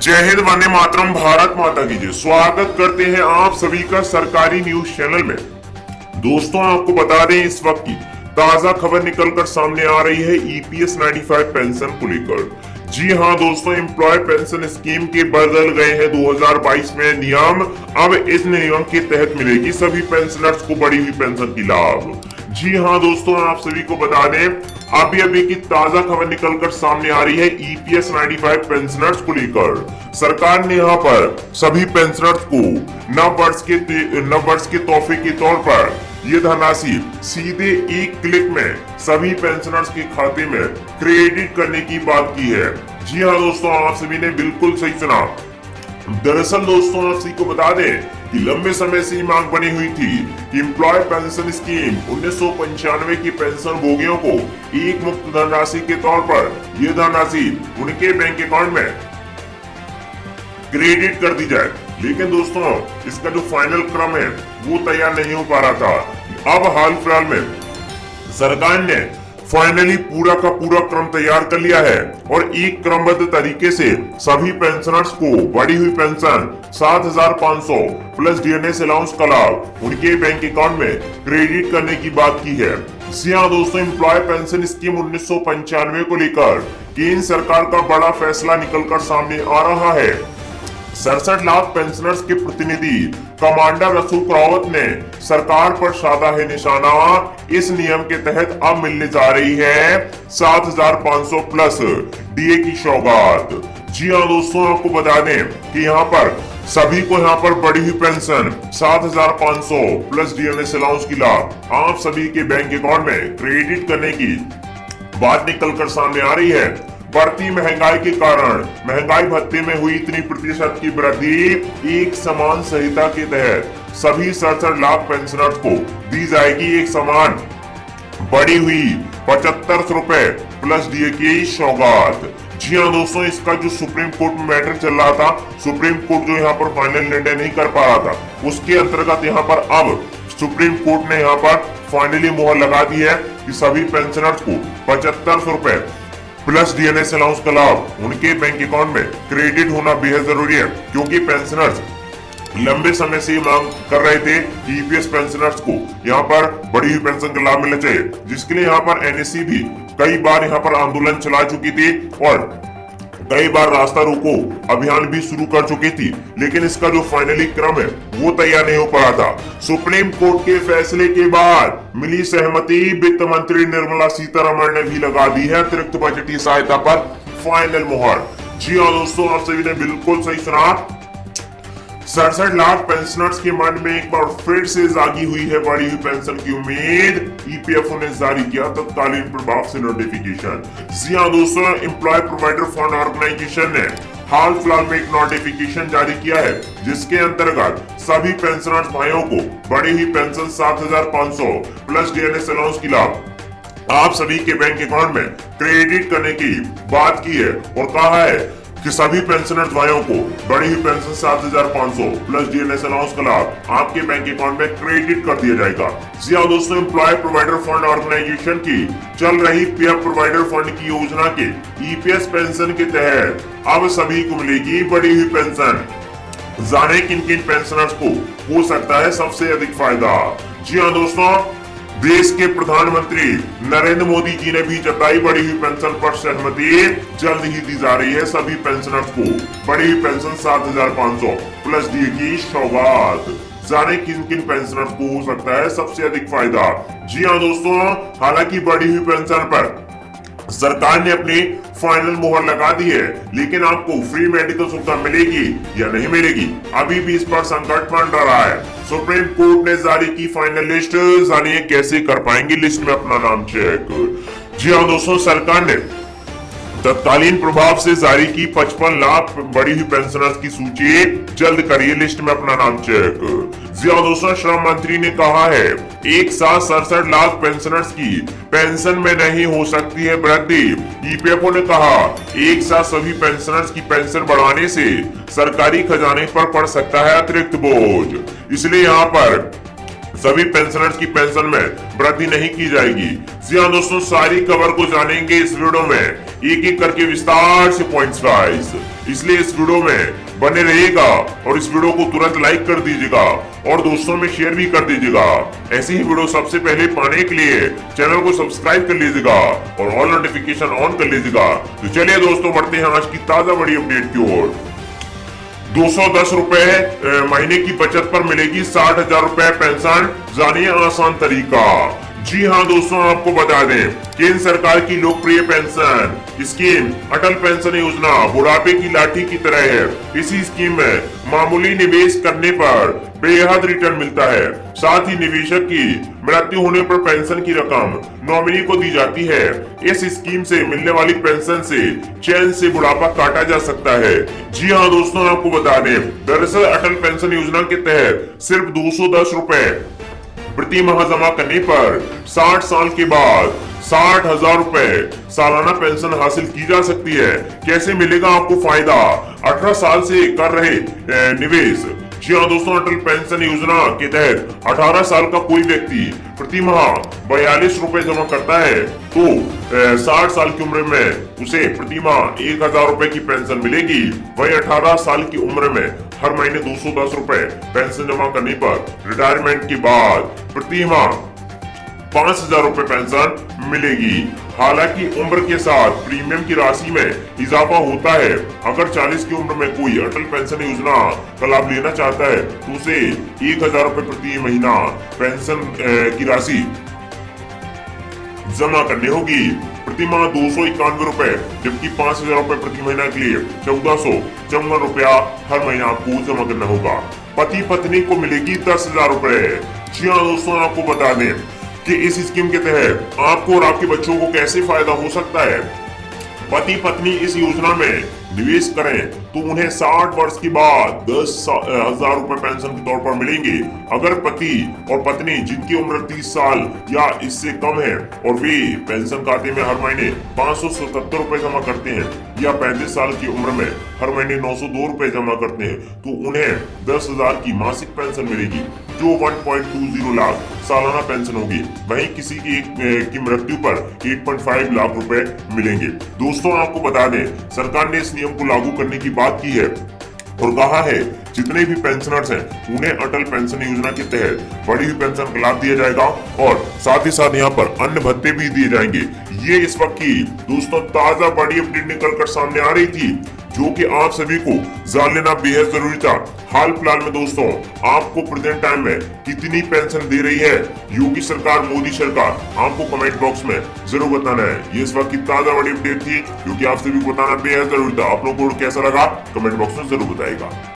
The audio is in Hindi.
जय हिंद, वंदे मातरम, भारत माता की जय। स्वागत करते हैं आप सभी का सरकारी न्यूज चैनल में। दोस्तों, आपको बता दें इस वक्त की ताजा खबर निकलकर सामने आ रही है ईपीएस 95 पेंशन को लेकर। जी हां दोस्तों, एम्प्लॉय पेंशन स्कीम के बदल गए हैं 2022 में नियम। अब इस नियम के तहत मिलेगी सभी पेंशनर्स को बढ़ी हुई पेंशन की लाभ। जी हां दोस्तों, आप सभी को बता दें अभी की ताजा खबर निकलकर सामने आ रही है ईपीएस 95 पेंशनर्स को लेकर। सरकार ने यहाँ पर सभी पेंशनर्स को नव वर्ष के तोहफे के तौर पर ये धनराशि सीधे एक क्लिक में सभी पेंशनर्स के खाते में क्रेडिट करने की बात की है। जी हाँ दोस्तों, आप सभी ने बिल्कुल सही सुना। दरअसल दोस्तों, आप सभी को बता दें कि लंबे समय से मांग बनी हुई थी कि एम्प्लॉय पेंशन स्कीम 1995 की पेंशन भोगियों को एक मुफ्त धनराशि के तौर पर यह धनराशि उनके बैंक अकाउंट में क्रेडिट कर दी जाए। लेकिन दोस्तों, इसका जो फाइनल क्रम है वो तैयार नहीं हो पा रहा था। अब हाल फिलहाल में सरकार ने फाइनली पूरा का पूरा क्रम तैयार कर लिया है और एक क्रमबद्ध तरीके से सभी पेंशनर्स को बढ़ी हुई पेंशन 7,500 प्लस डीएनएस अलाउंस का लाभ उनके बैंक अकाउंट में क्रेडिट करने की बात की है। जी हाँ दोस्तों, एम्प्लॉय पेंशन स्कीम 1995 को लेकर केंद्र सरकार का बड़ा फैसला निकलकर सामने आ रहा है। 67 लाख पेंशनर्स के प्रतिनिधि कमांडर अशोक रावत ने सरकार पर साधा है निशाना। इस नियम के तहत अब मिलने जा रही है 7,500 प्लस डीए की सौगात। जी हाँ दोस्तों, आपको बता दें कि यहाँ पर सभी को यहाँ पर बढ़ी हुई पेंशन 7,500 प्लस डीएनएस अलाउंस की लाभ आप सभी के बैंक अकाउंट में क्रेडिट करने की बात निकलकर सामने आ रही है। बढ़ती महंगाई के कारण महंगाई भत्ते में हुई इतनी प्रतिशत की वृद्धि एक समान संहिता के तहत सभी 67 लाख पेंशनर्स को दी जाएगी एक समान बढ़ी हुई 75 रुपए प्लस डीए की सौगात। जी हाँ दोस्तों, इसका जो सुप्रीम कोर्ट में मैटर चल रहा था, सुप्रीम कोर्ट जो यहाँ पर फाइनल निर्णय नहीं कर पा रहा था, उसके अंतर्गत यहाँ पर अब सुप्रीम कोर्ट ने यहाँ पर फाइनली मोहर लगा दी है कि सभी पेंशनर्स को 75 रुपए प्लस डीएनएस अलाउंस का लाभ उनके बैंक अकाउंट में क्रेडिट होना बेहद जरूरी है, क्योंकि पेंशनर्स लंबे समय से मांग कर रहे थे कि ईपीएस पेंशनर्स को यहाँ पर बढ़ी हुई पेंशन का लाभ मिलना चाहिए, जिसके लिए यहाँ पर एनएससी भी कई बार यहाँ पर आंदोलन चला चुकी थी और कई बार रास्ता रोको अभियान भी शुरू कर चुकी थी। लेकिन इसका जो फाइनली क्रम है वो तैयार नहीं हो पा रहा था। सुप्रीम कोर्ट के फैसले के बाद मिली सहमति, वित्त मंत्री निर्मला सीतारमण ने भी लगा दी है अतिरिक्त बजटीय सहायता पर फाइनल मोहर। जी हाँ दोस्तों, आप सभी ने बिल्कुल सही सुना। 67 लाख पेंशनर्स के मन में एक बार फिर से जागी हुई है बढ़ी हुई पेंशन की उम्मीद। ईपीएफओ ने जारी किया तत्कालीन प्रभाव से नोटिफिकेशन। जी हाँ दोस्तों, एम्प्लॉय प्रोवाइडर फंड ऑर्गेनाइजेशन ने हाल फिलहाल में एक नोटिफिकेशन जारी किया है, जिसके अंतर्गत सभी पेंशनर्स भाइयों को बढ़ी हुई पेंशन 7,500 प्लस डीएनएस अलाउंस की लाभ आप सभी के बैंक अकाउंट में क्रेडिट करने की बात की है और कहा है कि सभी पेंशनर्स भाइयों को बढ़ी हुई पेंशन 7,500 प्लस डीएनएस अलाउंस का लाभ आपके बैंक अकाउंट में क्रेडिट कर दिया जाएगा। जी हाँ दोस्तों, एम्प्लॉय प्रोवाइडर फंड ऑर्गेनाइजेशन की चल रही पीएफ प्रोवाइडर फंड की योजना के ईपीएस पेंशन के तहत अब सभी को मिलेगी बढ़ी हुई पेंशन। जाने किन किन पेंशनर्स को हो सकता है सबसे अधिक फायदा। जी हाँ दोस्तों, देश के प्रधानमंत्री नरेंद्र मोदी जी ने भी जताई बढ़ी हुई पेंशन पर सहमति। जल्द ही दी जा रही है सभी पेंशनर्स को बढ़ी हुई पेंशन 7,500 प्लस डीए की सौगात। जाने किन किन पेंशनर्स को हो सकता है सबसे अधिक फायदा। जी हाँ दोस्तों, हालांकि बढ़ी हुई पेंशन पर सरकार ने अपनी फाइनल मोहर लगा दी है, लेकिन आपको फ्री मेडिकल सुविधा मिलेगी या नहीं मिलेगी, अभी भी इस पर संकट बन रहा है। सुप्रीम कोर्ट ने जारी की फाइनल लिस्ट। जानिए कैसे कर पाएंगे लिस्ट में अपना नाम चेक। जी हाँ दोस्तों, सरकार ने तत्कालीन प्रभाव से जारी की 55 लाख बढ़ी हुई पेंशनर्स की सूची। जल्द करिए लिस्ट में अपना नाम चेक। जी हाँ दोस्तों, श्रम मंत्री ने कहा है एक साथ 67 लाख पेंशनर्स की पेंशन में नहीं हो सकती है वृद्धि। ईपीएफओ ने कहा एक साथ सभी पेंशनर्स की पेंशन बढ़ाने से सरकारी खजाने पर पड़ सकता है अतिरिक्त बोझ, इसलिए यहाँ पर सभी पेंशनर्स की पेंशन में वृद्धि नहीं की जाएगी। जी हाँ दोस्तों, सारी खबर को जानेंगे इस वीडियो में। एक एक करके विस्तार से पॉइंट्स वाइज, इसलिए इस वीडियो में बने रहिएगा और इस वीडियो को तुरंत लाइक कर दीजिएगा और दोस्तों में शेयर भी कर दीजिएगा। ऐसी ही वीडियो सबसे पहले पाने के लिए चैनल को सब्सक्राइब कर लीजिएगा और ऑल नोटिफिकेशन ऑन कर लीजिएगा। तो चलिए दोस्तों बढ़ते हैं आज की ताजा बड़ी अपडेट की ओर। 210 रुपए महीने की बचत पर मिलेगी 60,000 रुपए पेंशन, जानिए आसान तरीका। जी हाँ दोस्तों, आपको बता दें केंद्र सरकार की लोकप्रिय पेंशन स्कीम अटल पेंशन योजना बुढ़ापे की लाठी की तरह है। इसी स्कीम में मामूली निवेश करने पर बेहद रिटर्न मिलता है। साथ ही निवेशक की मृत्यु होने पर पेंशन की रकम नॉमिनी को दी जाती है। इस स्कीम से मिलने वाली पेंशन से चैन से बुढ़ापा काटा जा सकता है। जी हाँ दोस्तों, आपको बता दें दरअसल अटल पेंशन योजना के तहत सिर्फ 210 रुपए प्रति माह जमा करने पर 60 साल के बाद 60,000 रुपए सालाना पेंशन हासिल की जा सकती है। कैसे मिलेगा आपको फायदा? 18 साल से कर रहे निवेश। जी हाँ दोस्तों, अटल पेंशन योजना के तहत 18 साल का कोई व्यक्ति प्रति माह 42 रुपए जमा करता है तो 60 साल की उम्र में उसे प्रति माह 1,000 रुपए की पेंशन मिलेगी। वही 18 साल की उम्र में हर महीने 210 रुपए पेंशन जमा करने पर रिटायरमेंट के बाद प्रति माह 5,000 रुपए पेंशन मिलेगी। हालांकि उम्र के साथ प्रीमियम की राशि में इजाफा होता है। अगर 40 की उम्र में कोई अटल पेंशन योजना का लाभ लेना चाहता है तो उसे 1,000 रुपए प्रति महीना पेंशन की राशि जमा करनी होगी। प्रति माह 291 रुपए, जबकि 5,000 रुपए प्रति महीना के लिए 1,454 रुपया हर महीना आपको जमा करना होगा। पति पत्नी को मिलेगी 10,000 रुपए। जी हाँ दोस्तों, आपको बता दें कि इस स्कीम के तहत आपको और आपके बच्चों को कैसे फायदा हो सकता है। पति पत्नी इस योजना में निवेश करें तो उन्हें 60 वर्ष के बाद 10,000 रुपए पेंशन के तौर पर मिलेंगे। अगर पति और पत्नी जिनकी उम्र 30 साल या इससे कम है और वे पेंशन खाते में हर महीने 577 रुपए जमा करते हैं या 35 साल की उम्र में हर महीने 902 रुपए जमा करते हैं तो उन्हें 10,000 की मासिक पेंशन मिलेगी जो 1.20 लाख सालाना पेंशन होगी। वहीं किसी की मृत्यु पर 8.5 लाख रुपए मिलेंगे। दोस्तों आपको बता दें सरकार ने इस नियम को लागू करने की बात की है और कहा है जितने भी पेंशनर्स हैं उन्हें अटल पेंशन योजना के तहत बढ़ी हुई पेंशन का लाभ दिया जाएगा और साथ ही साथ यहाँ पर अन्य भत्ते भी दिए जाएंगे। ये इस वक्त की दोस्तों ताजा बड़ी अपडेट निकल कर सामने आ रही थी जो कि आप सभी को जान लेना बेहद जरूरी था। हाल फिलहाल में दोस्तों आपको प्रेजेंट टाइम में कितनी पेंशन दे रही है योगी सरकार, मोदी सरकार, आपको कमेंट बॉक्स में जरूर बताना है। ये इस वक्त की ताजा बड़ी अपडेट थी जो कि आप सभी को बताना बेहद जरूरी था। आप लोगों को कैसा लगा कमेंट बॉक्स में जरूर बताएगा।